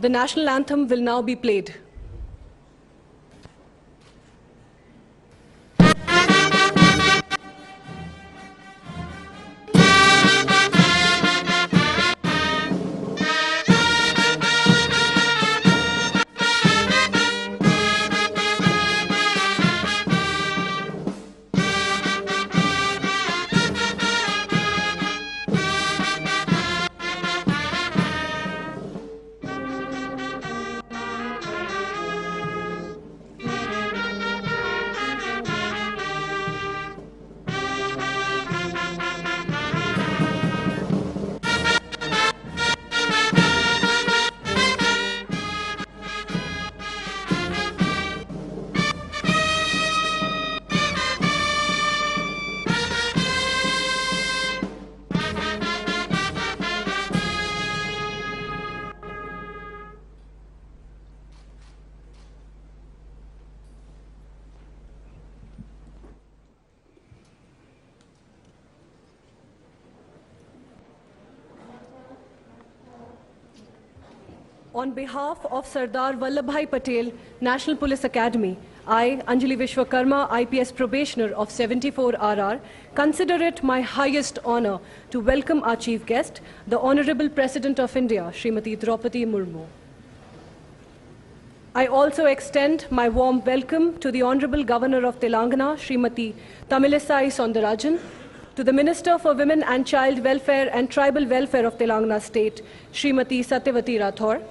The national anthem will now be played. On behalf of Sardar Vallabhbhai Patel National Police Academy, I, Anjali Vishwakarma, IPS probationer of 74 RR, consider it my highest honor to welcome our chief guest, the Honorable President of India, Srimati Draupadi Murmu. I also extend my warm welcome to the Honorable Governor of Telangana, Srimati Tamilisai Soundarajan, to the Minister for Women and Child Welfare and Tribal Welfare of Telangana State, Srimati Satyavati Rathore,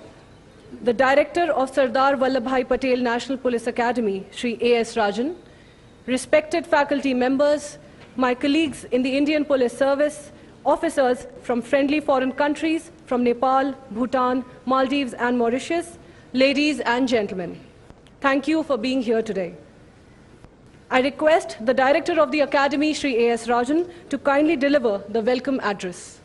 the Director of Sardar Vallabhbhai Patel National Police Academy, Shri A.S. Rajan, respected faculty members, my colleagues in the Indian Police Service, officers from friendly foreign countries, from Nepal, Bhutan, Maldives and Mauritius, ladies and gentlemen, thank you for being here today. I request the Director of the Academy, Shri A.S. Rajan, to kindly deliver the welcome address.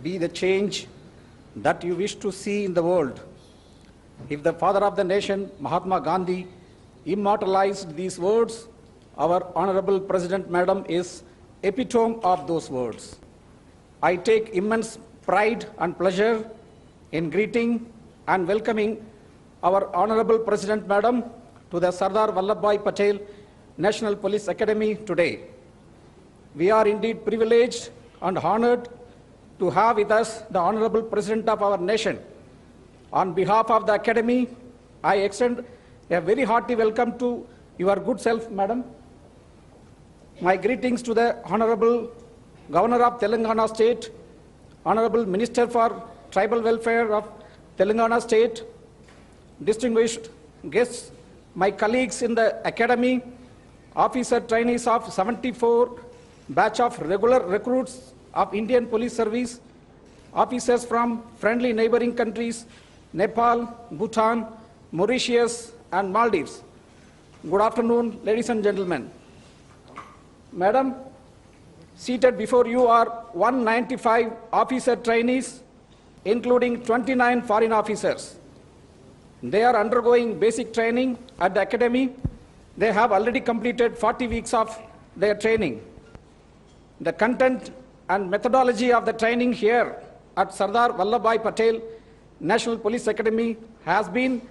Be the change that you wish to see in the world. If the father of the nation, Mahatma Gandhi, immortalized these words, our Honorable President Madam is epitome of those words. I take immense pride and pleasure in greeting and welcoming our Honorable President Madam to the Sardar Vallabhbhai Patel National Police Academy today. We are indeed privileged and honored to have with us the Honorable President of our nation. On behalf of the Academy, I extend a very hearty welcome to your good self, Madam. My greetings to the Honorable Governor of Telangana State, Honorable Minister for Tribal Welfare of Telangana State, distinguished guests, my colleagues in the Academy, officer trainees of 74 batch of regular recruits of Indian Police Service, officers from friendly neighboring countries, Nepal, Bhutan, Mauritius, and Maldives. Good afternoon, ladies and gentlemen. Madam, seated before you are 195 officer trainees, including 29 foreign officers. They are undergoing basic training at the Academy. They have already completed 40 weeks of their training. The content and methodology of the training here at Sardar Vallabhbhai Patel National Police Academy has been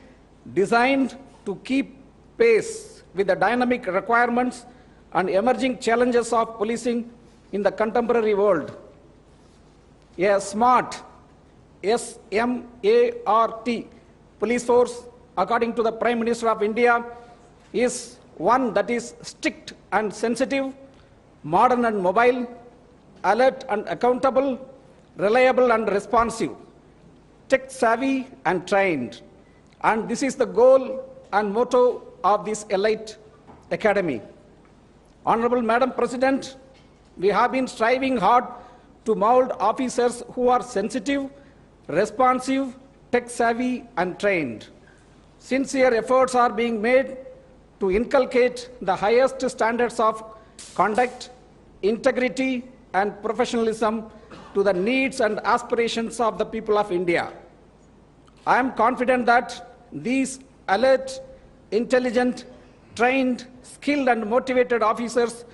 designed to keep pace with the dynamic requirements and emerging challenges of policing in the contemporary world. A smart, S-M-A-R-T, police force, according to the Prime Minister of India, is one that is strict and sensitive, modern and mobile, alert and accountable, reliable and responsive, tech-savvy and trained. And this is the goal and motto of this elite academy. Honorable Madam President, we have been striving hard to mold officers who are sensitive, responsive, tech-savvy and trained. Sincere efforts are being made to inculcate the highest standards of conduct, integrity, and professionalism to the needs and aspirations of the people of India. I am confident that these alert, intelligent, trained, skilled, and motivated officers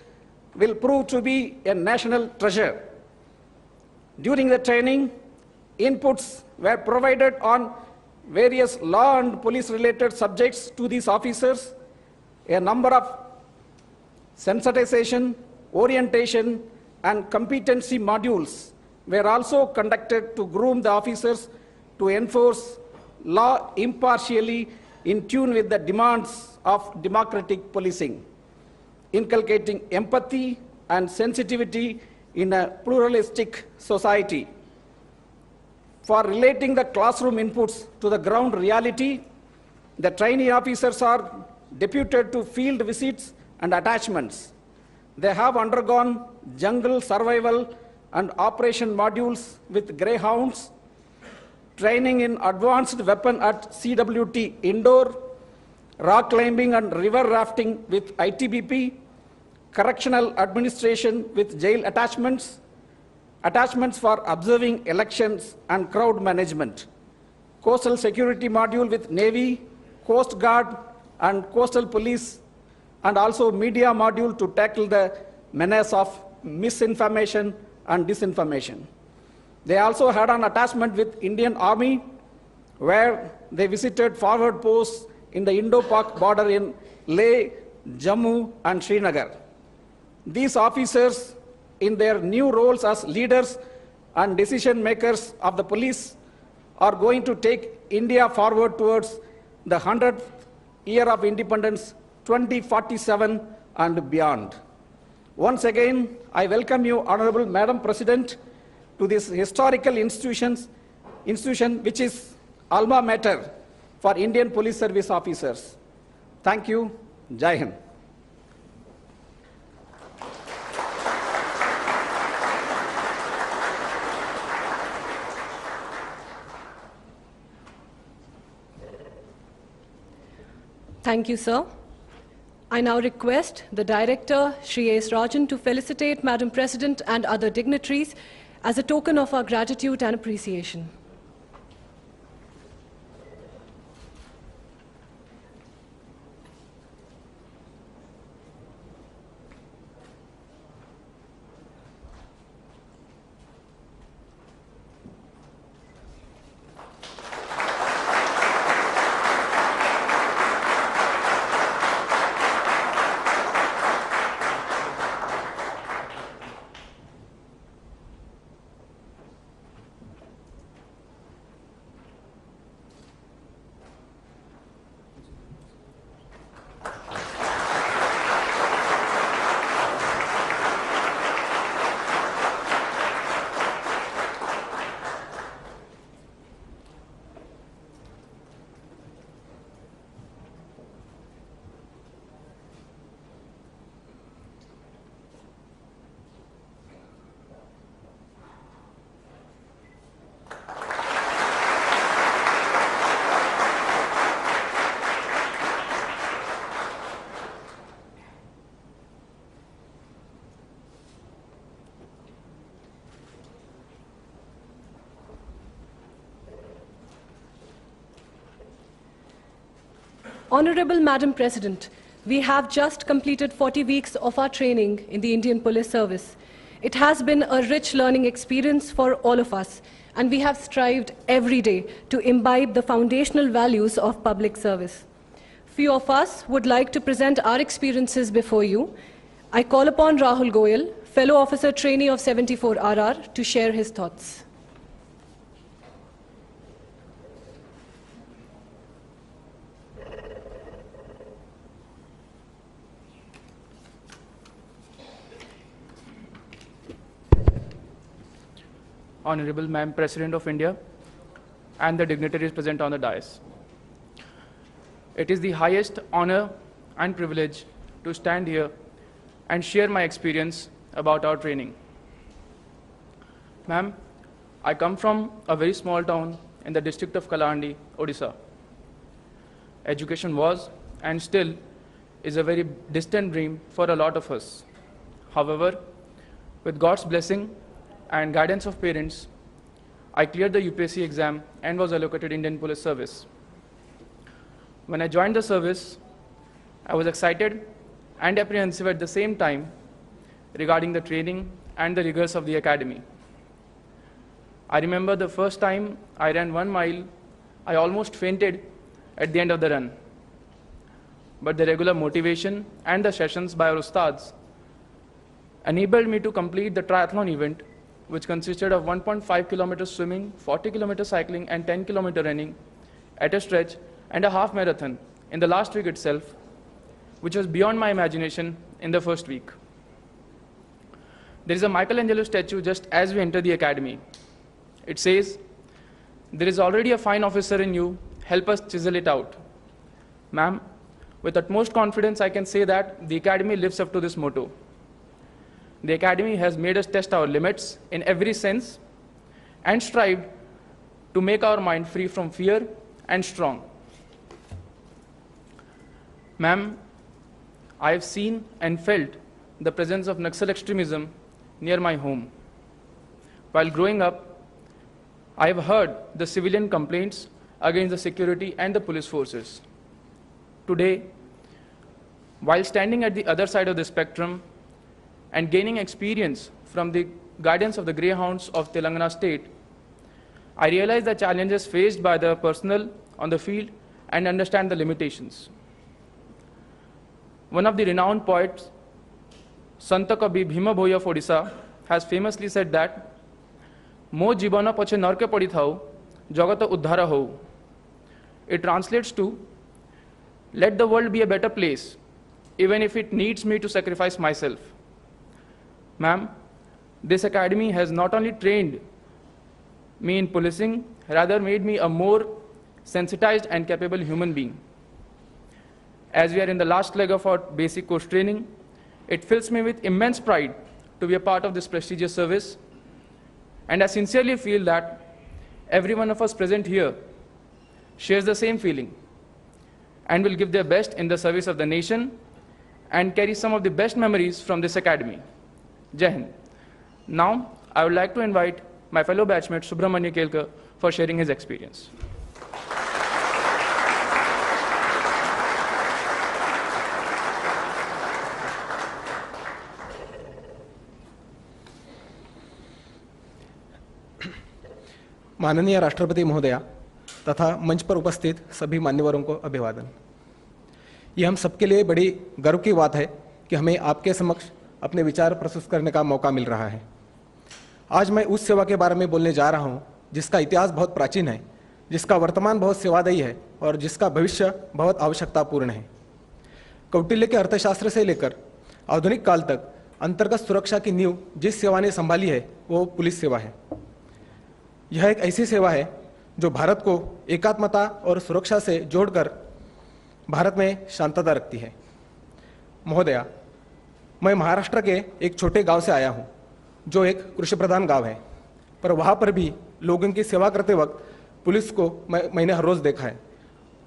will prove to be a national treasure. During the training, inputs were provided on various law and police-related subjects to these officers. A number of sensitization, orientation, and competency modules were also conducted to groom the officers to enforce law impartially in tune with the demands of democratic policing, inculcating empathy and sensitivity in a pluralistic society. For relating the classroom inputs to the ground reality, the trainee officers are deputed to field visits and attachments. They have undergone jungle survival and operation modules with greyhounds, training in advanced weapon at CWT indoor, rock climbing and river rafting with ITBP, correctional administration with jail attachments, attachments for observing elections and crowd management, coastal security module with Navy, Coast Guard, and coastal police, and also media module to tackle the menace of misinformation and disinformation. They also had an attachment with Indian Army, where they visited forward posts in the Indo-Pak border in Leh, Jammu, and Srinagar. These officers, in their new roles as leaders and decision makers of the police, are going to take India forward towards the 100th year of independence, 2047 and beyond. Once again, I welcome you, Honorable Madam President, to this historical institution which is alma mater for Indian Police Service officers. Thank you. Jai Hind. Thank you, sir. I now request the Director, Shri S. Rajan, to felicitate Madam President and other dignitaries as a token of our gratitude and appreciation. Honorable Madam President, we have just completed 40 weeks of our training in the Indian Police Service. It has been a rich learning experience for all of us, and we have strived every day to imbibe the foundational values of public service. Few of us would like to present our experiences before you. I call upon Rahul Goyal, fellow officer trainee of 74 RR, to share his thoughts. Honorable Madam President of India, and the dignitaries present on the dais. It is the highest honor and privilege to stand here and share my experience about our training. Ma'am, I come from a very small town in the district of Kalahandi, Odisha. Education was and still is a very distant dream for a lot of us. However, With God's blessing and guidance of parents, I cleared the UPSC exam and was allocated Indian Police Service. When I joined the service, I was excited and apprehensive at the same time regarding the training and the rigors of the academy. I remember the first time I ran 1 mile, I almost fainted at the end of the run. But the regular motivation and the sessions by our ustads enabled me to complete the triathlon event, which consisted of 1.5 kilometers swimming, 40 kilometers cycling, and 10 kilometer running at a stretch and a half marathon in the last week itself, which was beyond my imagination in the first week. There is a Michelangelo statue just as we enter the academy. It says, "There is already a fine officer in you, help us chisel it out." Ma'am, with utmost confidence I can say that the academy lives up to this motto. The academy has made us test our limits in every sense and strived to make our mind free from fear and strong. Ma'am, I have seen and felt the presence of Naxal extremism near my home. While growing up, I have heard the civilian complaints against the security and the police forces. Today, while standing at the other side of the spectrum and gaining experience from the guidance of the Greyhounds of Telangana state, I realize the challenges faced by the personnel on the field and understand the limitations. One of the renowned poets, Santa Kabi Bhima Bhoya of Odisha, has famously said that, "Mo jibana pache narke padi thau, jagata uddhara ho." It translates to, "Let the world be a better place, even if it needs me to sacrifice myself." Ma'am, this academy has not only trained me in policing, rather made me a more sensitized and capable human being. As we are in the last leg of our basic course training, it fills me with immense pride to be a part of this prestigious service, and I sincerely feel that every one of us present here shares the same feeling and will give their best in the service of the nation and carry some of the best memories from this academy. Jai Hind. Now, I would like to invite my fellow batchmate Subramanya Kelkar for sharing his experience. माननीय राष्ट्रपति महोदया तथा मंच पर उपस्थित सभी मान्यवरों को अभिवादन। ये हम सबके लिए बड़ी गर्व की बात है कि हमें आपके समक्ष अपने विचार प्रस्तुत करने का मौका मिल रहा है। आज मैं उस सेवा के बारे में बोलने जा रहा हूँ जिसका इतिहास बहुत प्राचीन है, जिसका वर्तमान बहुत सेवादायी है और जिसका भविष्य बहुत आवश्यकतापूर्ण है। कौटिल्य के अर्थशास्त्र से लेकर आधुनिक काल तक अंतर्गत सुरक्षा की नींव जिस सेवा ने संभाली है वो पुलिस सेवा है। यह एक ऐसी सेवा है जो भारत को एकात्मता और सुरक्षा से जोड़कर भारत में शांतता रखती है। महोदया, मैं महाराष्ट्र के एक छोटे गांव से आया हूं जो एक कृषि प्रधान गांव है, पर वहां पर भी लोगों की सेवा करते वक्त पुलिस को मैंने हर रोज देखा है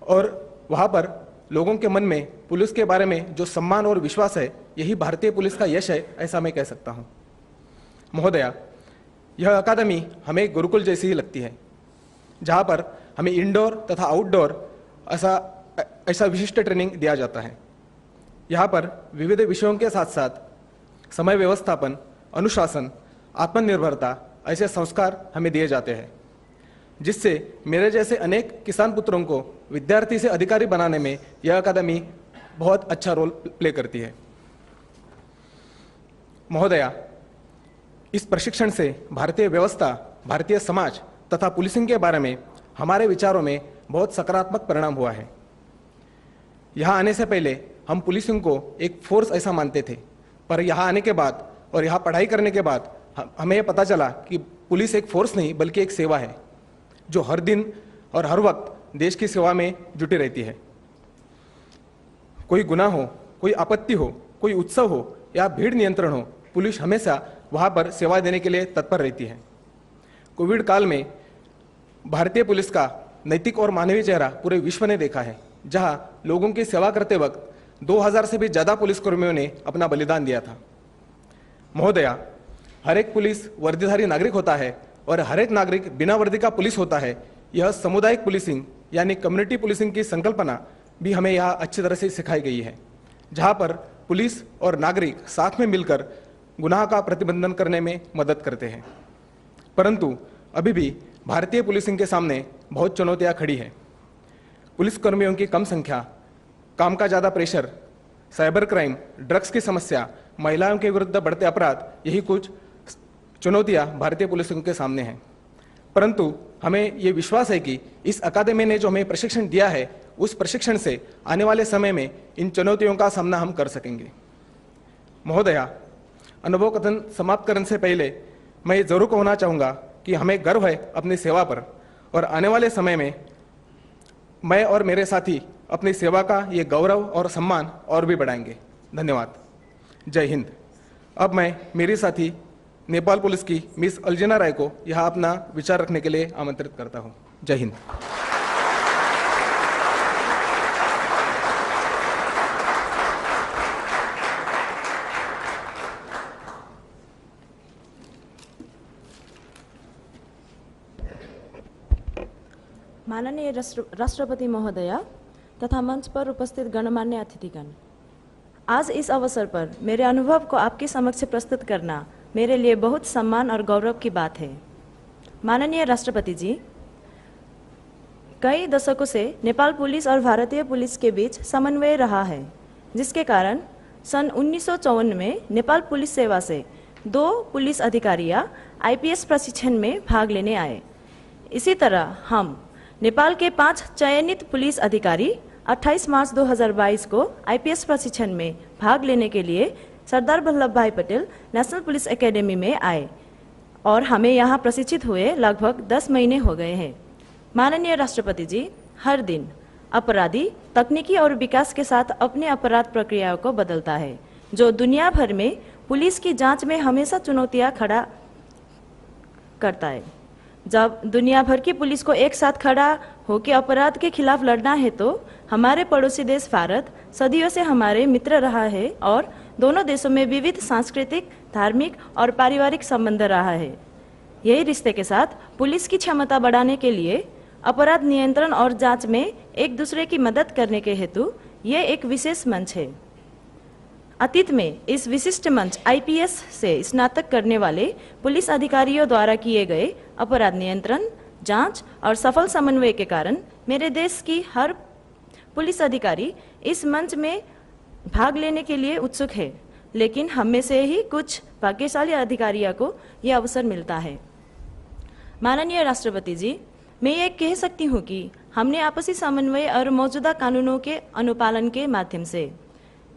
और वहां पर लोगों के मन में पुलिस के बारे में जो सम्मान और विश्वास है, यही भारतीय पुलिस का यश है, ऐसा मैं कह सकता हूं। महोदया, यह अकादमी हमें गुरुकुल जैसी ही लगती है, जहां पर हमें इंडोर तथा आउटडोर ऐसा विशिष्ट ट्रेनिंग दिया जाता है। यहाँ पर विविध विषयों के साथ साथ समय व्यवस्थापन, अनुशासन, आत्मनिर्भरता ऐसे संस्कार हमें दिए जाते हैं, जिससे मेरे जैसे अनेक किसान पुत्रों को विद्यार्थी से अधिकारी बनाने में यह अकादमी बहुत अच्छा रोल प्ले करती है। महोदया, इस प्रशिक्षण से भारतीय व्यवस्था, भारतीय समाज तथा पुलिसिंग के बारे में हमारे विचारों में बहुत सकारात्मक परिणाम हुआ है। यहाँ आने से पहले हम पुलिसिंग को एक फोर्स ऐसा मानते थे, पर यहाँ आने के बाद और यहाँ पढ़ाई करने के बाद हमें यह पता चला कि पुलिस एक फोर्स नहीं बल्कि एक सेवा है, जो हर दिन और हर वक्त देश की सेवा में जुटी रहती है। कोई गुनाह हो, कोई आपत्ति हो, कोई उत्सव हो या भीड़ नियंत्रण हो, पुलिस हमेशा वहाँ पर सेवा देने के लिए तत्पर रहती है। कोविड काल में भारतीय पुलिस का नैतिक और मानवीय चेहरा पूरे विश्व ने देखा है, जहाँ लोगों की सेवा करते वक्त 2000 से भी ज़्यादा पुलिसकर्मियों ने अपना बलिदान दिया था। महोदया, हर एक पुलिस वर्दीधारी नागरिक होता है और हर एक नागरिक बिना वर्दी का पुलिस होता है, यह सामुदायिक पुलिसिंग यानी कम्युनिटी पुलिसिंग की संकल्पना भी हमें यहाँ अच्छी तरह से सिखाई गई है, जहाँ पर पुलिस और नागरिक साथ में मिलकर गुनाह का प्रतिबंधन करने में मदद करते हैं। परंतु अभी भी भारतीय पुलिसिंग के सामने बहुत चुनौतियाँ खड़ी हैं। पुलिसकर्मियों की कम संख्या, काम का ज़्यादा प्रेशर, साइबर क्राइम, ड्रग्स की समस्या, महिलाओं के विरुद्ध बढ़ते अपराध, यही कुछ चुनौतियाँ भारतीय पुलिसिंग के सामने हैं। परंतु हमें ये विश्वास है कि इस अकादमी ने जो हमें प्रशिक्षण दिया है, उस प्रशिक्षण से आने वाले समय में इन चुनौतियों का सामना हम कर सकेंगे। महोदया, अनुभव कथन समाप्त करने से पहले मैं ये जरूर कहना चाहूँगा कि हमें गर्व है अपनी सेवा पर, और आने वाले समय में मैं और मेरे साथी अपनी सेवा का ये गौरव और सम्मान और भी बढ़ाएंगे। धन्यवाद। जय हिंद। अब मैं मेरी साथी नेपाल पुलिस की मिस अल्जिना राय को यहाँ अपना विचार रखने के लिए आमंत्रित करता हूँ। जय हिंद। माननीय राष्ट्रपति महोदया तथा मंच पर उपस्थित गणमान्य अतिथिगण, आज इस अवसर पर मेरे अनुभव को आपके समक्ष प्रस्तुत करना मेरे लिए बहुत सम्मान और गौरव की बात है। माननीय राष्ट्रपति जी, कई दशकों से नेपाल पुलिस और भारतीय पुलिस के बीच समन्वय रहा है, जिसके कारण सन 1954 में नेपाल पुलिस सेवा से 2 पुलिस अधिकारियां IPS प्रशिक्षण में भाग लेने आए। इसी तरह हम नेपाल के 5 चयनित पुलिस अधिकारी 28 मार्च 2022 को IPS प्रशिक्षण में भाग लेने के लिए सरदार वल्लभ भाई पटेल नेशनल पुलिस एकेडमी में आए और हमें यहाँ प्रशिक्षित हुए लगभग 10 महीने हो गए हैं। माननीय राष्ट्रपति जी, हर दिन अपराधी तकनीकी और विकास के साथ अपने अपराध प्रक्रियाओं को बदलता है, जो दुनिया भर में पुलिस की जांच में हमेशा चुनौतियां खड़ा करता है। जब दुनिया भर की पुलिस को एक साथ खड़ा होकर अपराध के खिलाफ लड़ना है, तो हमारे पड़ोसी देश भारत सदियों से हमारे मित्र रहा है और दोनों देशों में विविध सांस्कृतिक, धार्मिक और पारिवारिक संबंध रहा है। यही रिश्ते के साथ पुलिस की क्षमता बढ़ाने के लिए अपराध नियंत्रण और जांच में एक दूसरे की मदद करने के हेतु ये एक विशेष मंच है। अतीत में इस विशिष्ट मंच IPS से स्नातक करने वाले पुलिस अधिकारियों द्वारा किए गए अपराध नियंत्रण, जांच और सफल समन्वय के कारण मेरे देश की हर पुलिस अधिकारी इस मंच में भाग लेने के लिए उत्सुक है, लेकिन हम में से ही कुछ भाग्यशाली अधिकारियों को यह अवसर मिलता है। माननीय राष्ट्रपति जी, मैं ये कह सकती हूँ कि हमने आपसी समन्वय और मौजूदा कानूनों के अनुपालन के माध्यम से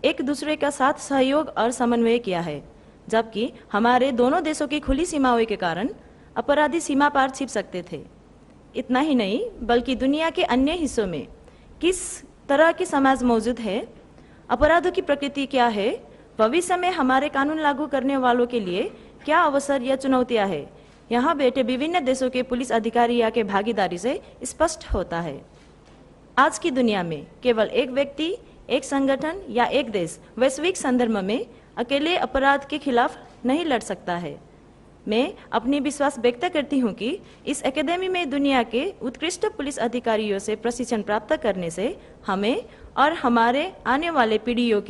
एक दूसरे का साथ सहयोग और समन्वय किया है, जबकि हमारे दोनों देशों की खुली सीमाओं के कारण अपराधी सीमा पार छिप सकते थे। इतना ही नहीं, बल्कि दुनिया के अन्य हिस्सों में किस तरह की समाज मौजूद है, अपराधों की प्रकृति क्या है, भविष्य में हमारे कानून लागू करने वालों के लिए क्या अवसर या चुनौतियां हैं, यहाँ बैठे विभिन्न देशों के पुलिस अधिकारियों के भागीदारी से स्पष्ट होता है। आज की दुनिया में केवल एक व्यक्ति, एक संगठन या एक देश वैश्विक संदर्भ में अकेले अपराध के खिलाफ नहीं लड़ सकता है। मैं अपनी विश्वास व्यक्त करती हूँ कि इस एकेडमी में दुनिया के उत्कृष्ट पुलिस अधिकारियों से प्रशिक्षण प्राप्त करने से हमें और हमारे आने वाले पीढ़ियों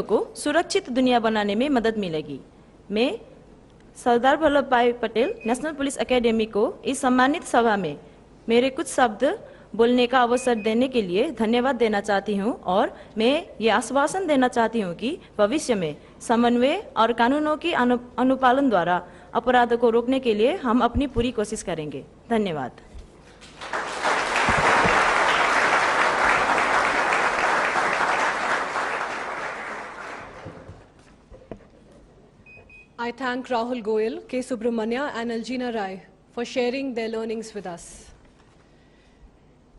को सुरक्षित दुनिया बनाने में मदद मिलेगी। मैं सरदार वल्लभ भाई पटेल नेशनल पुलिस एकेडमी को इस सम्मानित सभा में मेरे कुछ शब्द बोलने का अवसर देने के लिए धन्यवाद देना चाहती हूं, और मैं ये आश्वासन देना चाहती हूं कि भविष्य में समन्वय और कानूनों की अनुपालन द्वारा अपराधों को रोकने के लिए हम अपनी पूरी कोशिश करेंगे। धन्यवाद। I thank Rahul Goyal, K. Subramanya and Aljina Rai for sharing their learnings with us.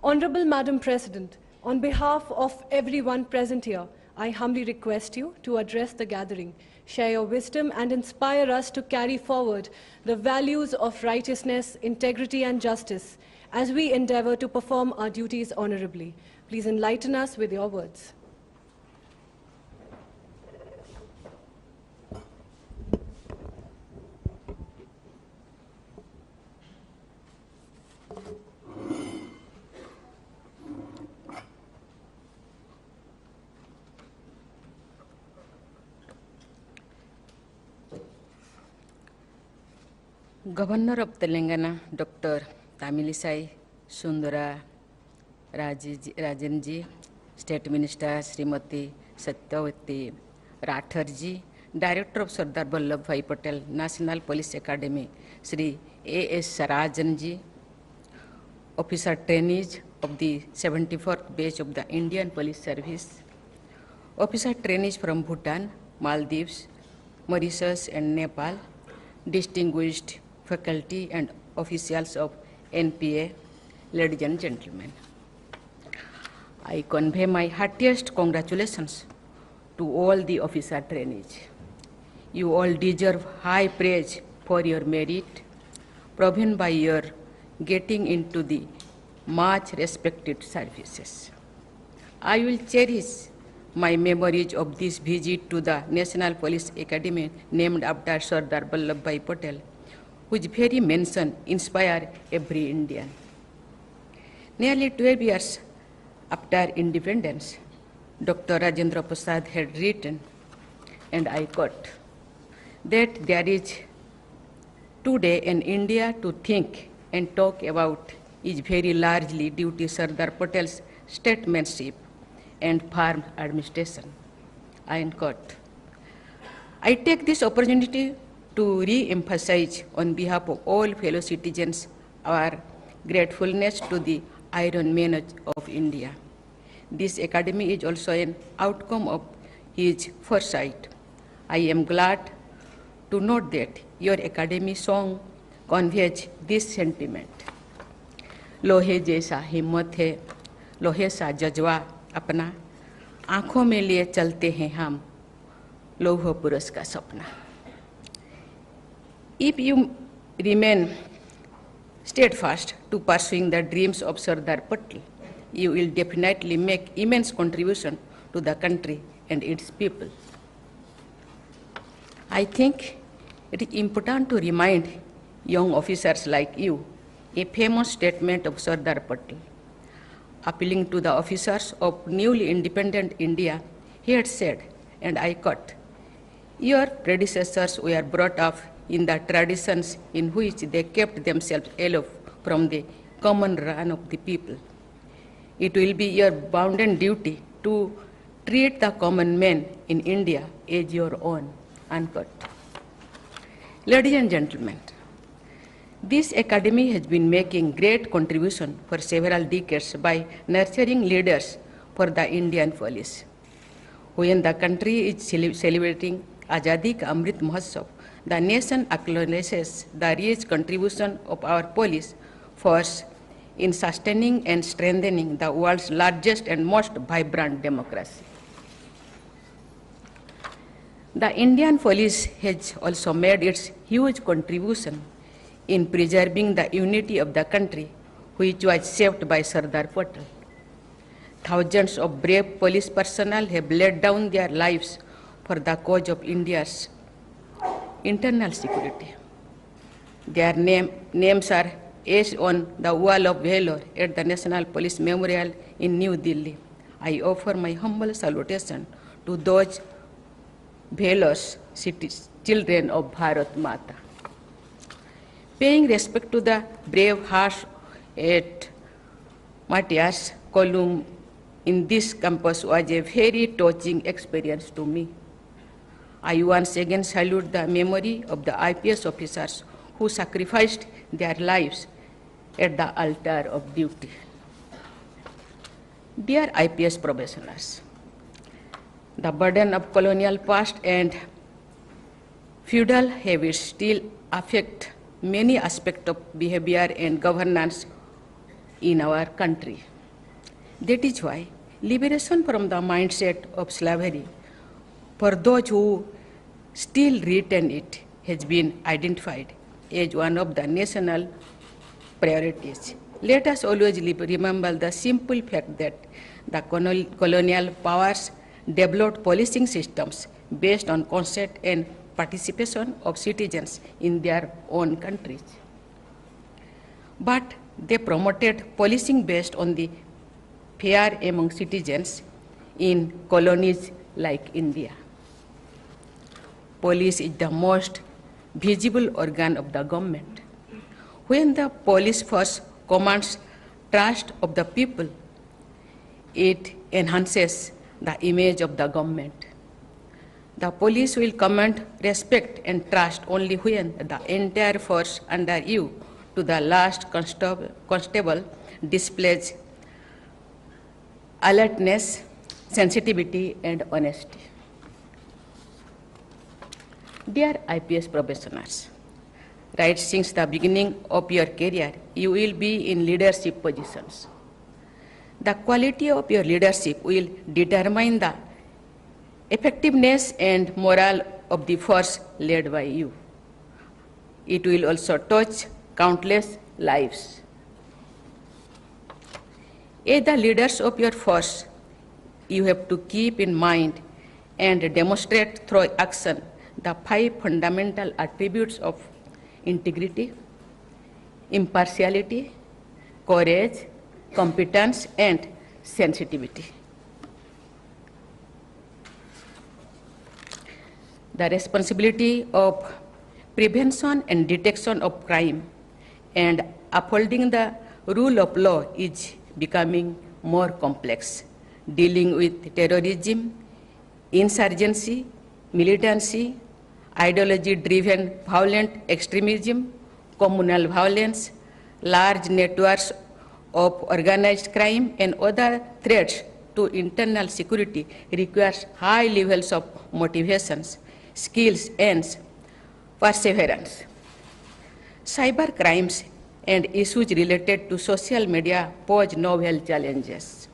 Honorable Madam President, on behalf of everyone present here, I humbly request you to address the gathering, share your wisdom and inspire us to carry forward the values of righteousness, integrity and justice as we endeavor to perform our duties honorably. Please enlighten us with your words. Governor of Telangana, Dr. Tamilisai Sundara Rajanji, State Minister Srimati Satyavati Ratharji, Director of Sardar Vallabhbhai Patel National Police Academy, Sri A.S. Sarajanji, Officer Trainees of the 74th batch of the Indian Police Service, Officer Trainees from Bhutan, Maldives, Mauritius and Nepal, distinguished faculty and officials of NPA, ladies and gentlemen. I convey my heartiest congratulations to all the officer trainees. You all deserve high praise for your merit, proven by your getting into the much respected services. I will cherish my memories of this visit to the National Police Academy named after Sardar Vallabhbhai Patel, whose very mention inspires every Indian. Nearly 12 years after independence, Dr. Rajendra Prasad had written, and I quote, that there is today in India to think and talk about is very largely due to Sardar Patel's statesmanship and firm administration. I end quote. I take this opportunity to re-emphasize on behalf of all fellow citizens our gratefulness to the Iron Man of India. This academy is also an outcome of his foresight. I am glad to note that your academy song conveys this sentiment. लोहे जैसा हिम्मत है, लोहे सा जज्बा अपना, आंखों में लिए चलते हैं हम, लौह पुरुष का सपना. If you remain steadfast to pursuing the dreams of Sardar Patel, you will definitely make immense contribution to the country and its people. I think it is important to remind young officers like you a famous statement of Sardar Patel. Appealing to the officers of newly independent India, he had said, and I quote, "Your predecessors were brought up in the traditions in which they kept themselves aloof from the common run of the people. It will be your bounden duty to treat the common man in India as your own," unquote. Ladies and gentlemen, this academy has been making great contribution for several decades by nurturing leaders for the Indian police. When the country is celebrating Azadi Ka Amrit Mahotsav, the nation acknowledges the rich contribution of our police force in sustaining and strengthening the world's largest and most vibrant democracy. The Indian police has also made its huge contribution in preserving the unity of the country, which was shaped by Sardar Patel. Thousands of brave police personnel have laid down their lives for the cause of India's internal security. Their names are etched on the wall of valor at the National Police Memorial in New Delhi. I offer my humble salutation to those valorous children of Bharat Mata. Paying respect to the brave hearts at Matthias Column in this campus was a very touching experience to me. I once again salute the memory of the IPS officers who sacrificed their lives at the altar of duty. Dear IPS professionals, the burden of colonial past and feudal habits still affect many aspects of behavior and governance in our country. That is why liberation from the mindset of slavery for those who still retain it has been identified as one of the national priorities. Let us always remember the simple fact that the colonial powers developed policing systems based on consent and participation of citizens in their own countries. But they promoted policing based on the fear among citizens in colonies like India. Police is the most visible organ of the government. When the police force commands trust of the people, it enhances the image of the government. The police will command respect and trust only when the entire force under you to the last constable displays alertness, sensitivity, and honesty. Dear IPS professionals, right since the beginning of your career, you will be in leadership positions. The quality of your leadership will determine the effectiveness and morale of the force led by you. It will also touch countless lives. As the leaders of your force, you have to keep in mind and demonstrate through action the 5 fundamental attributes of integrity, impartiality, courage, competence, and sensitivity. The responsibility of prevention and detection of crime and upholding the rule of law is becoming more complex, dealing with terrorism, insurgency, militancy, ideology-driven violent extremism, communal violence, large networks of organized crime, and other threats to internal security requires high levels of motivations, skills, and perseverance. Cyber crimes and issues related to social media pose novel challenges.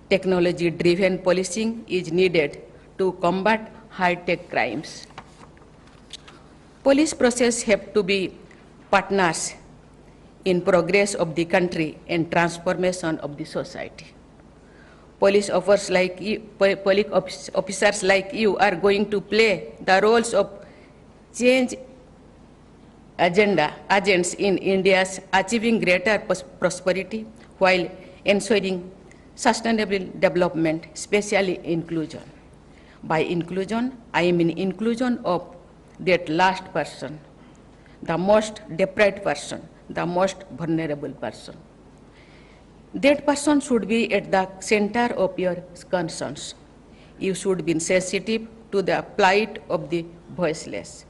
Technology-driven policing is needed to combat high-tech crimes. Police process have to be partners in progress of the country and transformation of the society. Police officers like you are going to play the roles of change agents in India's achieving greater prosperity while ensuring sustainable development, especially inclusion. By inclusion, I mean inclusion of that last person, the most deprived person, the most vulnerable person. That person should be at the center of your concerns. You should be sensitive to the plight of the voiceless.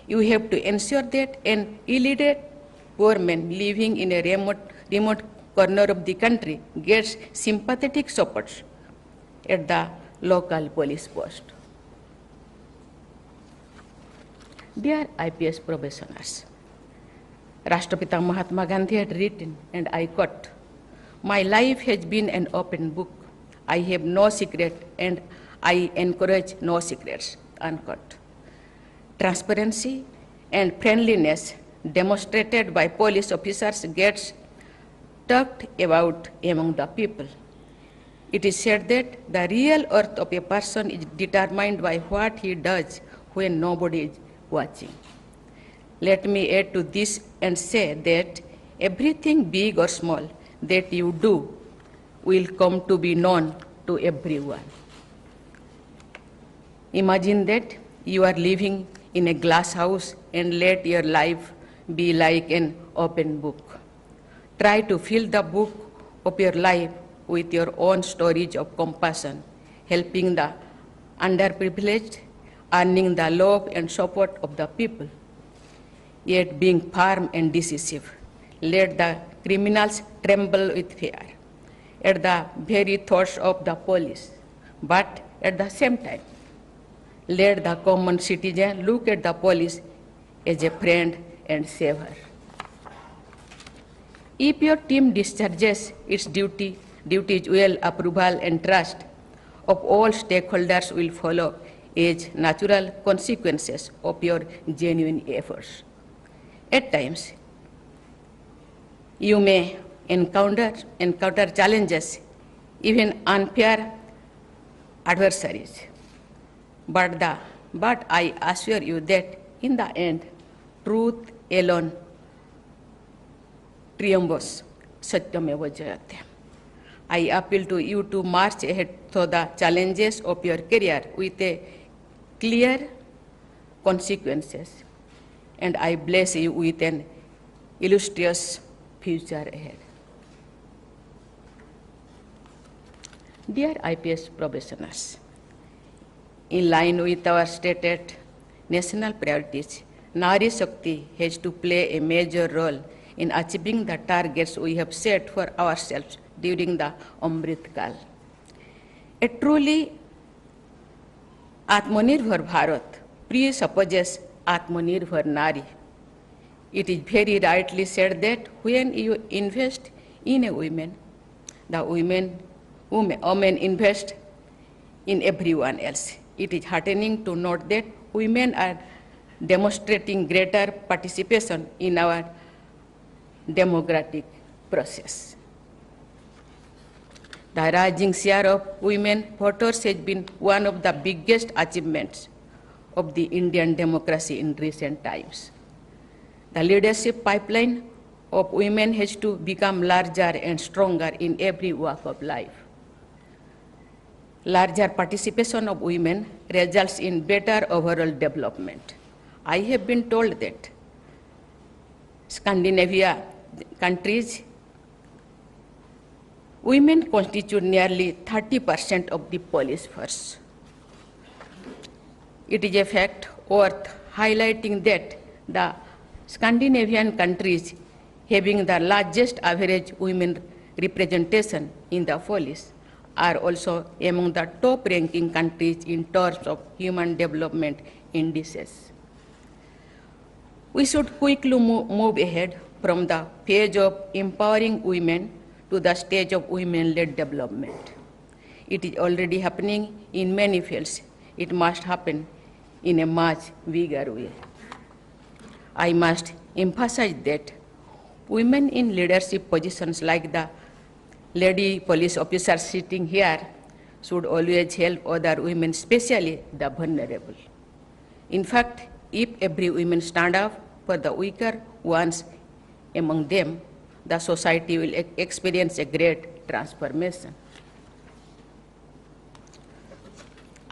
You have to ensure that an illiterate poor man living in a remote corner of the country gets sympathetic support at the local police post. Dear IPS professionals, Rashtrapita Mahatma Gandhi had written, and I quote, "My life has been an open book. I have no secret and I encourage no secrets," unquote. Transparency and friendliness demonstrated by police officers gets talked about among the people. It is said that the real worth of a person is determined by what he does when nobody is watching. Let me add to this and say that everything big or small that you do will come to be known to everyone. Imagine that you are living in a glass house and let your life be like an open book. Try to fill the book of your life with your own stories of compassion, helping the underprivileged, earning the love and support of the people, yet being firm and decisive. Let the criminals tremble with fear at the very thoughts of the police, but at the same time, let the common citizen look at the police as a friend and savior. If your team discharges its duties well, approval and trust of all stakeholders will follow as natural consequences of your genuine efforts. At times, you may encounter challenges, even unfair adversaries. But I assure you that in the end, truth alone triumphs. Satyameva Jayate. I appeal to you to march ahead through the challenges of your career with a clear consequences. and I bless you with an illustrious future ahead. Dear IPS probationers, in line with our stated national priorities, Nari Shakti has to play a major role in achieving the targets we have set for ourselves during the Amrit Kal. A truly Atmanirbhar Bharat presupposes Atmanirbhar Nari. It is very rightly said that when you invest in a woman, the women invest in everyone else. It is heartening to note that women are demonstrating greater participation in our democratic process. The rising share of women voters has been one of the biggest achievements of the Indian democracy in recent times. The leadership pipeline of women has to become larger and stronger in every walk of life. Larger participation of women results in better overall development. I have been told that Scandinavia countries, women constitute nearly 30% of the police force. It is a fact worth highlighting that the Scandinavian countries having the largest average women representation in the police are also among the top-ranking countries in terms of human development indices. We should quickly move ahead from the phase of empowering women to the stage of women-led development. It is already happening in many fields. It must happen in a much bigger way. I must emphasize that women in leadership positions like the lady police officers sitting here should always help other women, especially the vulnerable. In fact, if every woman stand up for the weaker ones among them, the society will experience a great transformation.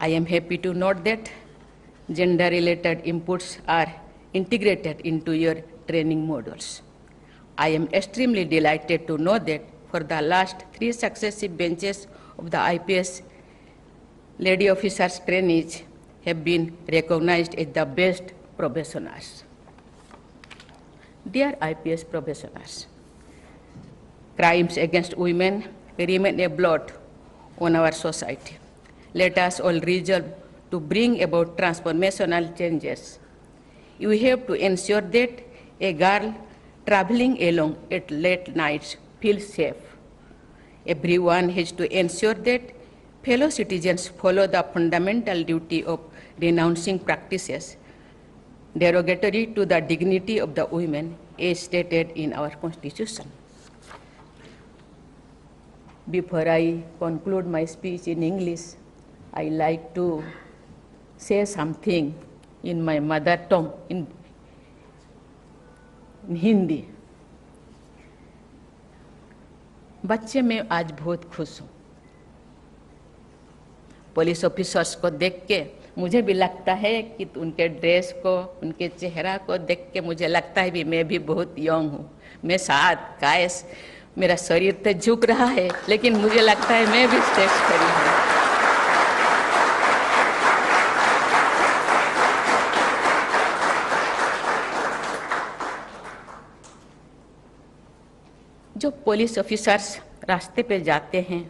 I am happy to note that gender-related inputs are integrated into your training modules. I am extremely delighted to know that for the last 3 successive benches of the IPS lady officers trainees have been recognized as the best probationers. Dear IPS probationers, crimes against women remain a blot on our society. Let us all resolve to bring about transformational changes. You have to ensure that a girl traveling alone at late nights feels safe. Everyone has to ensure that fellow citizens follow the fundamental duty of denouncing practices derogatory to the dignity of the women as stated in our Constitution. Before I conclude my speech in English, I like to say something in my mother tongue, in Hindi. बच्चे मैं आज बहुत खुश हूँ। Police officers को देख के मुझे भी लगता है कि उनके ड्रेस को, उनके चेहरा को देख के मुझे लगता है भी मैं भी बहुत यंग हूँ। मैं शायद कायस मेरा शरीर तो झुक रहा है, लेकिन मुझे लगता है मैं भी स्टेज खड़ी हूँ। जो पुलिस ऑफिसर्स रास्ते पे जाते हैं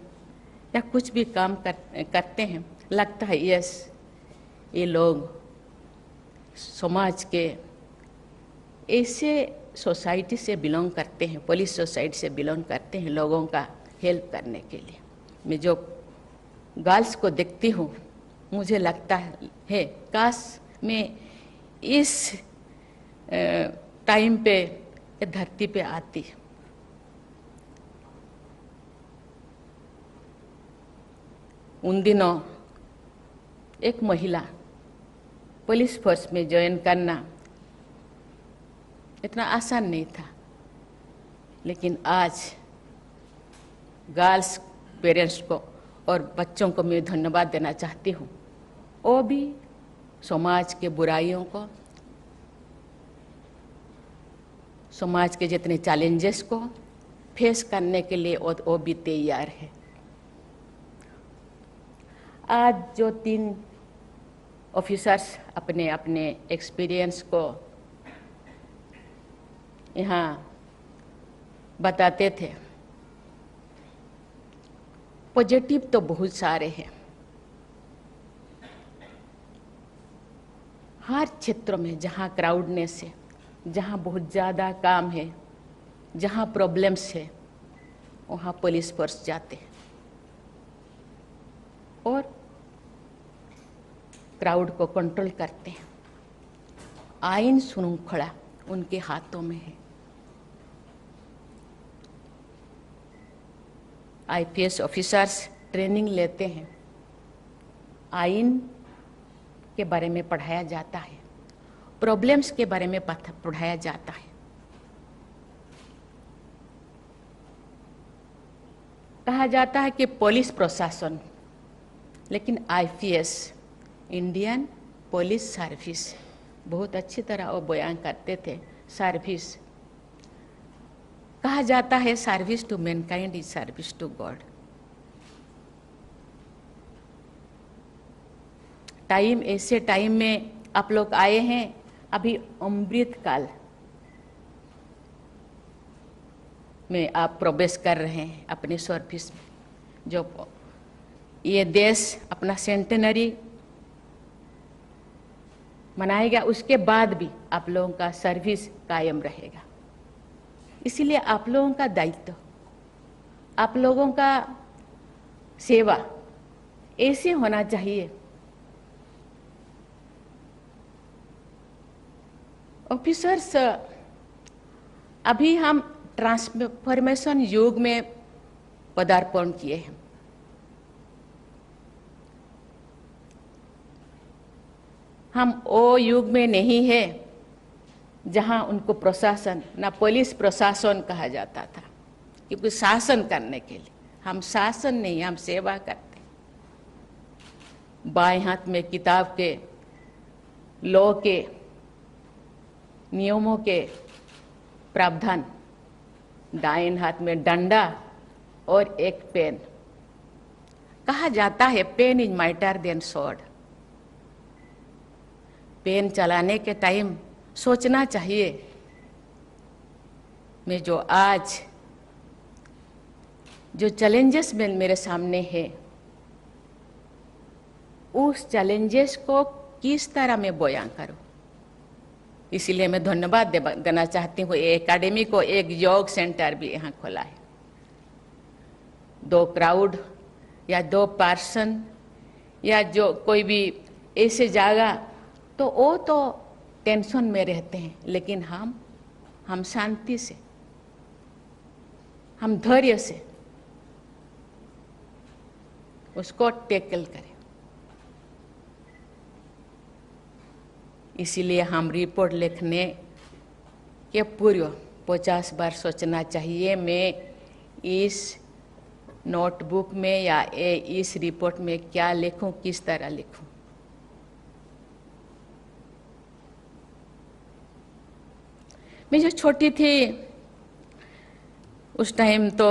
या कुछ भी काम करते हैं, लगता है यस ये लोग समाज के ऐसे सोसाइटी से बिलोंग करते हैं, पुलिस सोसाइटी से बिलोंग करते हैं, लोगों का हेल्प करने के लिए। मैं जो गर्ल्स को देखती हूँ मुझे लगता है काश मैं इस टाइम पे धरती पे आती। उन दिनों एक महिला पुलिस फोर्स में ज्वाइन करना इतना आसान नहीं था, लेकिन आज गर्ल्स पेरेंट्स को और बच्चों को मैं धन्यवाद देना चाहती हूँ। वो भी समाज के बुराइयों को समाज के जितने चैलेंजेस को फेस करने के लिए वो भी तैयार है। आज जो 3 ऑफिसर्स अपने अपने एक्सपीरियंस को यहाँ बताते थे, पॉजिटिव तो बहुत सारे हैं। हर क्षेत्र में जहाँ क्राउडनेस है, जहाँ बहुत ज़्यादा काम है, जहाँ प्रॉब्लम्स है, वहाँ पुलिस फोर्स जाते हैं और क्राउड को कंट्रोल करते हैं। आईन श्रृंखला उनके हाथों में है। आईपीएस ऑफिसर्स ट्रेनिंग लेते हैं, आईन के बारे में पढ़ाया जाता है, प्रॉब्लम्स के बारे में पढ़ाया जाता है। कहा जाता है कि पुलिस प्रशासन, लेकिन आईपीएस इंडियन पुलिस सर्विस बहुत अच्छी तरह वो बयान करते थे। सर्विस कहा जाता है, service to mankind is service to God. Time, ऐसे टाइम में आप लोग आए हैं, अभी अमृत काल में आप प्रवेश कर रहे हैं अपने सर्विस में। जो ये देश अपना सेंटेनरी मनाएगा, उसके बाद भी आप लोगों का सर्विस कायम रहेगा। इसीलिए आप लोगों का दायित्व, आप लोगों का सेवा ऐसे होना चाहिए। ऑफिसर्स, अभी हम ट्रांसफॉर्मेशन युग में पदार्पण किए हैं। हम वो युग में नहीं है जहां उनको प्रशासन, ना पुलिस प्रशासन कहा जाता था, क्योंकि शासन करने के लिए, हम शासन नहीं, हम सेवा करते। बाएं हाथ में किताब के, लॉ के नियमों के प्रावधान, दाएं हाथ में डंडा और एक पेन। कहा जाता है pen is mightier than sword. Pen चलाने के टाइम सोचना चाहिए, मैं जो आज जो चैलेंजेस मेरे सामने है, उस चैलेंजेस को किस तरह मैं बयां करूं। इसीलिए मैं धन्यवाद देना चाहती हूँ एकेडमी को। एक योग सेंटर भी यहाँ खोला है। 2 क्राउड या 2 पर्सन या जो कोई भी ऐसे जगह, तो वो तो टेंशन में रहते हैं, लेकिन हम शांति से, हम धैर्य से उसको टैकल करें। इसीलिए हम रिपोर्ट लिखने के पूर्व 50 बार सोचना चाहिए, मैं इस नोटबुक में या इस रिपोर्ट में क्या लिखूं, किस तरह लिखूं। मैं जो छोटी थी उस टाइम तो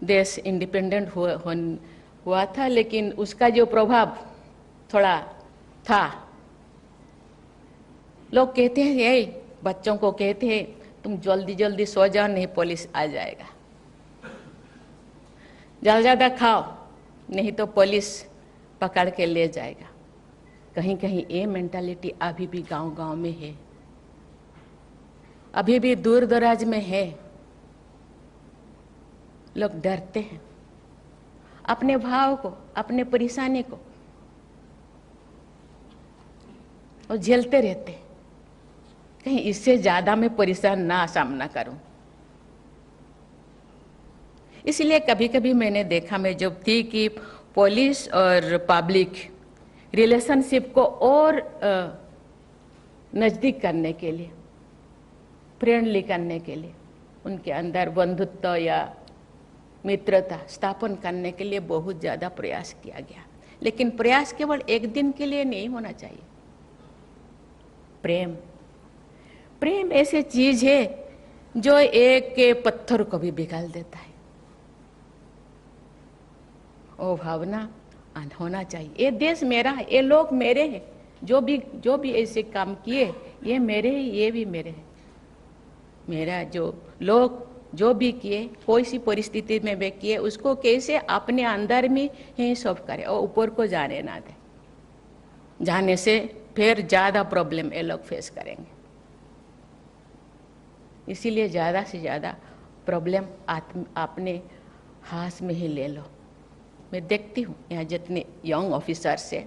देश इंडिपेंडेंट हुआ था, लेकिन उसका जो प्रभाव थोड़ा था। लोग कहते हैं, ये बच्चों को कहते हैं तुम जल्दी जल्दी सो जाओ, नहीं पुलिस आ जाएगा। ज्यादा खाओ, नहीं तो पुलिस पकड़ के ले जाएगा। कहीं कहीं ये मेंटालिटी अभी भी गांव-गांव में है, अभी भी दूर दराज में है। लोग डरते हैं अपने भाव को, अपने परेशानी को, और झेलते रहते हैं। कहीं इससे ज्यादा मैं परेशान ना सामना करूं। इसलिए कभी कभी मैंने देखा, मैं जब थी, कि पुलिस और पब्लिक रिलेशनशिप को और नजदीक करने के लिए, फ्रेंडली करने के लिए, उनके अंदर बंधुत्व या मित्रता स्थापन करने के लिए बहुत ज्यादा प्रयास किया गया। लेकिन प्रयास केवल एक दिन के लिए नहीं होना चाहिए। प्रेम ऐसी चीज है जो एक के पत्थर को भी पिघल देता है। वो भावना होना चाहिए। ये देश मेरा है, ये लोग मेरे हैं, जो भी ऐसे काम किए ये मेरे हैं, ये भी मेरे हैं। मेरा जो लोग जो भी किए, कोई सी परिस्थिति में वे किए, उसको कैसे अपने अंदर में ही सॉल्व करे और ऊपर को जाने ना दे। जाने से फिर ज्यादा प्रॉब्लम ये लोग फेस करेंगे। इसीलिए ज्यादा से ज्यादा प्रॉब्लम अपने हाथ में ही ले लो। मैं देखती हूँ यहाँ जितने यंग ऑफिसर्स है,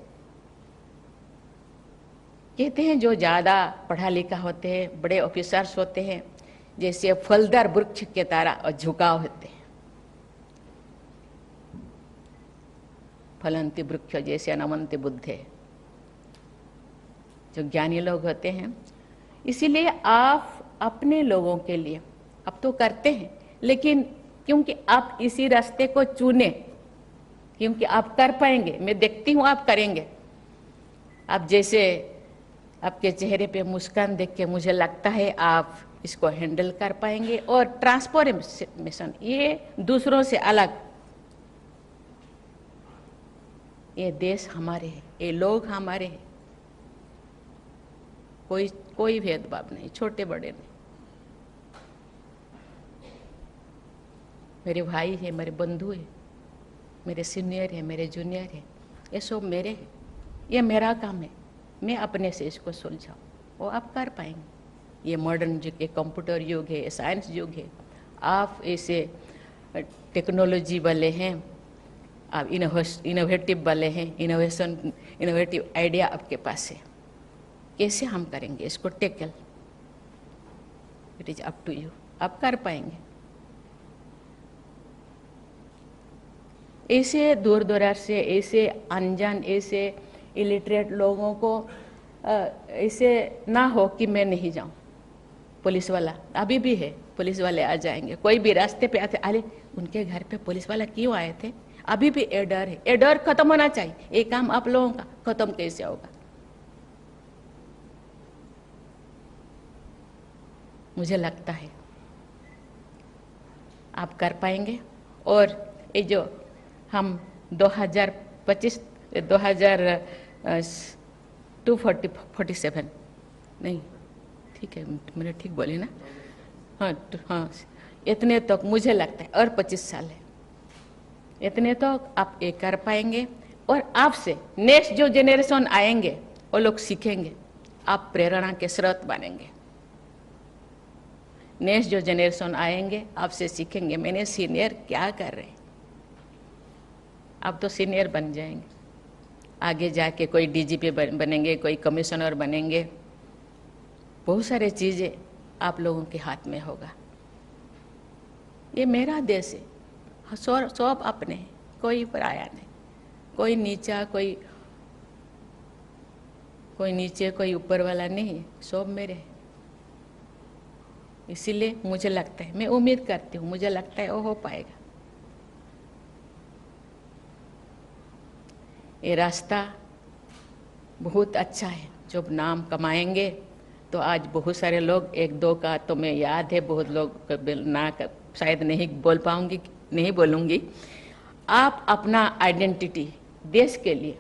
कहते हैं जो ज्यादा पढ़ा लिखा होते हैं, बड़े ऑफिसर्स होते हैं, जैसे फलदार वृक्ष के तरह झुकाव होते हैं, फलंती वृक्ष जैसे नमन्ति बुद्धे, जो ज्ञानी लोग होते हैं। इसीलिए आप अपने लोगों के लिए अब तो करते हैं, लेकिन क्योंकि आप इसी रास्ते को चुने, क्योंकि आप कर पाएंगे, मैं देखती हूँ आप करेंगे। आप जैसे आपके चेहरे पे मुस्कान देख के मुझे लगता है आप इसको हैंडल कर पाएंगे। और ट्रांसफॉर्मेशन, ये दूसरों से अलग, ये देश हमारे हैं, ये लोग हमारे हैं, कोई भेदभाव नहीं, छोटे बड़े नहीं। मेरे भाई है, मेरे बंधु है, मेरे सीनियर है, मेरे जूनियर है, ये सब मेरे हैं। ये मेरा काम है, मैं अपने से इसको सुलझाऊँ, वो आप कर पाएंगे। ये मॉडर्न युग, ये कंप्यूटर युग है, ये साइंस युग है। आप ऐसे टेक्नोलॉजी वाले हैं, आप इनोवेटिव वाले हैं, इनोवेटिव आइडिया आपके पास है। कैसे हम करेंगे इसको tackle, it is up to you, आप कर पाएंगे। ऐसे दूर दराज से, ऐसे अनजान, ऐसे इलिटरेट लोगों को ऐसे ना हो कि मैं नहीं जाऊं। पुलिस वाला अभी भी है, पुलिस वाले आ जाएंगे, कोई भी रास्ते पे आते, अरे उनके घर पे पुलिस वाला क्यों आए थे, अभी भी ये डर है। ये डर खत्म होना चाहिए। ये काम आप लोगों का खत्म कैसे होगा? मुझे लगता है आप कर पाएंगे। और ये जो हम 247 नहीं, ठीक है, मैंने ठीक बोली ना? हाँ, इतने तक मुझे लगता है, और 25 साल है, इतने तक आप ये कर पाएंगे। और आपसे नेक्स्ट जो जेनरेशन आएंगे वो लोग सीखेंगे, आप प्रेरणा के स्रोत बनेंगे। नेक्स्ट जो जेनरेशन आएंगे आपसे सीखेंगे, मैंने सीनियर क्या कर रहे हैं, आप तो सीनियर बन जाएंगे। आगे जाके कोई डीजीपी बनेंगे, कोई कमिश्नर बनेंगे, बहुत सारे चीजें आप लोगों के हाथ में होगा। ये मेरा देश है, सब अपने हैं, कोई पराया नहीं, कोई नीचा, कोई नीचे, कोई ऊपर वाला नहीं है, सब मेरे हैं। इसीलिए मुझे लगता है, मैं उम्मीद करती हूँ, मुझे लगता है वो हो पाएगा। ये रास्ता बहुत अच्छा है। जब नाम कमाएंगे तो आज बहुत सारे लोग, एक दो का तो मैं याद है, बहुत लोग ना शायद नहीं बोल पाऊंगी, नहीं बोलूंगी। आप अपना आइडेंटिटी देश के लिए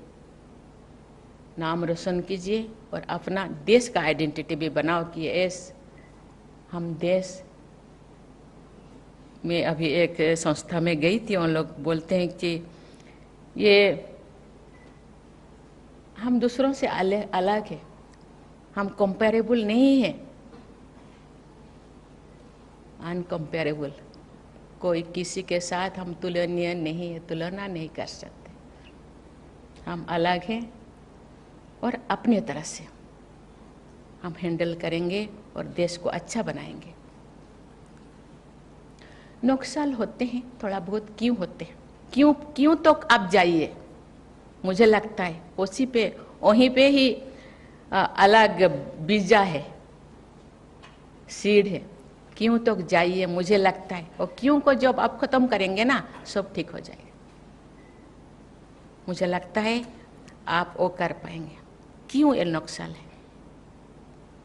नाम रोशन कीजिए और अपना देश का आइडेंटिटी भी बनाओ कि ऐस हम देश में। अभी एक संस्था में गई थी, उन लोग बोलते हैं कि ये हम दूसरों से अलग है, हम कंपेरेबल नहीं है, अनकंपेरेबल, कोई किसी के साथ हम तुलनीय नहीं है, तुलना नहीं कर सकते। हम अलग हैं और अपने तरह से हम हैंडल करेंगे और देश को अच्छा बनाएंगे। नुकसान होते हैं थोड़ा बहुत, क्यों होते हैं, क्यों तो आप जाइए। मुझे लगता है वहीं पे ही अलग बीजा है, सीड है। क्यों तो जाइए, मुझे लगता है, और क्यों को जब आप खत्म करेंगे ना, सब ठीक हो जाएगा। मुझे लगता है आप वो कर पाएंगे। क्यों ये नुकसान है,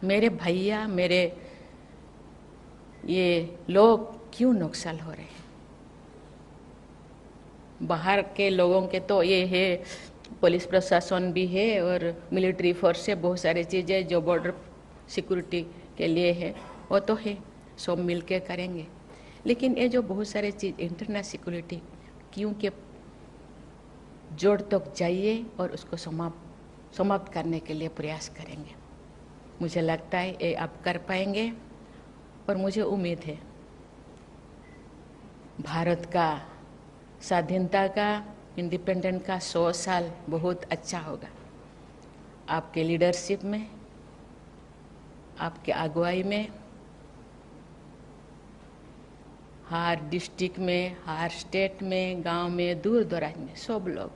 मेरे भैया, मेरे ये लोग क्यों नुकसान हो रहे हैं? बाहर के लोगों के तो ये है, पुलिस प्रशासन भी है और मिलिट्री फोर्स है, बहुत सारी चीज़ें जो बॉर्डर सिक्योरिटी के लिए है वो तो है, सब मिल के करेंगे। लेकिन ये जो बहुत सारे चीज़ इंटरनल सिक्योरिटी क्योंकि जोड़ तक जाइए और उसको समाप्त करने के लिए प्रयास करेंगे। मुझे लगता है ये आप कर पाएंगे और मुझे उम्मीद है भारत का स्वाधीनता का, इंडिपेंडेंट का 100 साल बहुत अच्छा होगा। आपके लीडरशिप में, आपके अगुवाई में, हर डिस्ट्रिक्ट में, हर स्टेट में, गांव में, दूर दराज में सब लोग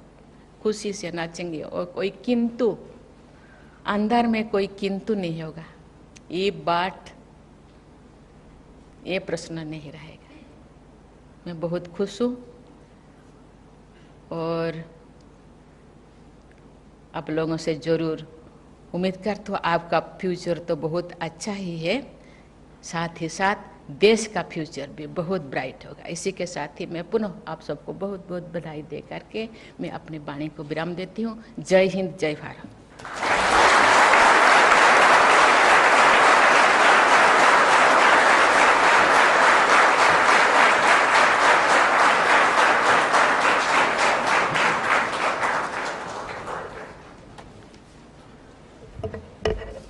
खुशी से नाचेंगे और कोई किंतु अंदर में कोई किंतु नहीं होगा। ये बात, ये प्रश्न नहीं रहेगा। मैं बहुत खुश हूँ और आप लोगों से ज़रूर उम्मीद करता हूँ आपका फ्यूचर तो बहुत अच्छा ही है, साथ ही साथ देश का फ्यूचर भी बहुत ब्राइट होगा। इसी के साथ ही मैं पुनः आप सबको बहुत बहुत बधाई दे करके मैं अपनी वाणी को विराम देती हूँ। जय हिंद, जय Bharat.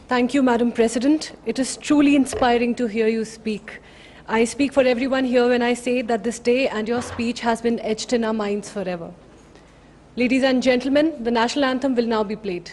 Thank you, Madam President. It is truly inspiring to hear you speak. I speak for everyone here when I say that this day and your speech has been etched in our minds forever. Ladies and gentlemen, the national anthem will now be played.